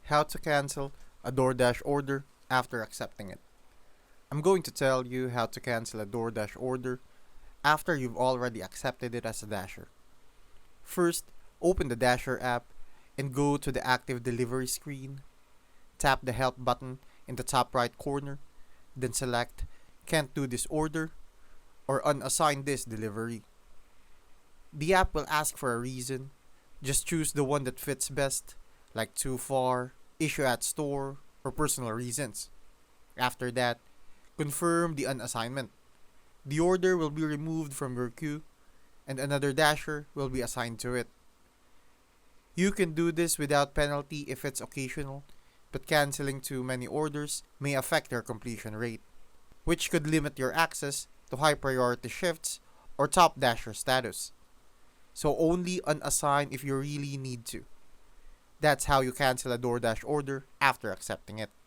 How to cancel a Doordash order after accepting it. I'm going to tell you how to cancel a Doordash order after you've already accepted it as a Dasher. First, open the Dasher app and go to the active delivery screen. Tap the help button in the top right corner, then select can't do this order or unassign this delivery. The app will ask for a reason. Just choose the one that fits best, like too far, issue at store, or personal reasons. After that, confirm the unassignment. The order will be removed from your queue and another dasher will be assigned to it. You can do this without penalty if it's occasional, but canceling too many orders may affect your completion rate, which could limit your access to high priority shifts or top dasher status. So only unassign if you really need to. That's how you cancel a DoorDash order after accepting it.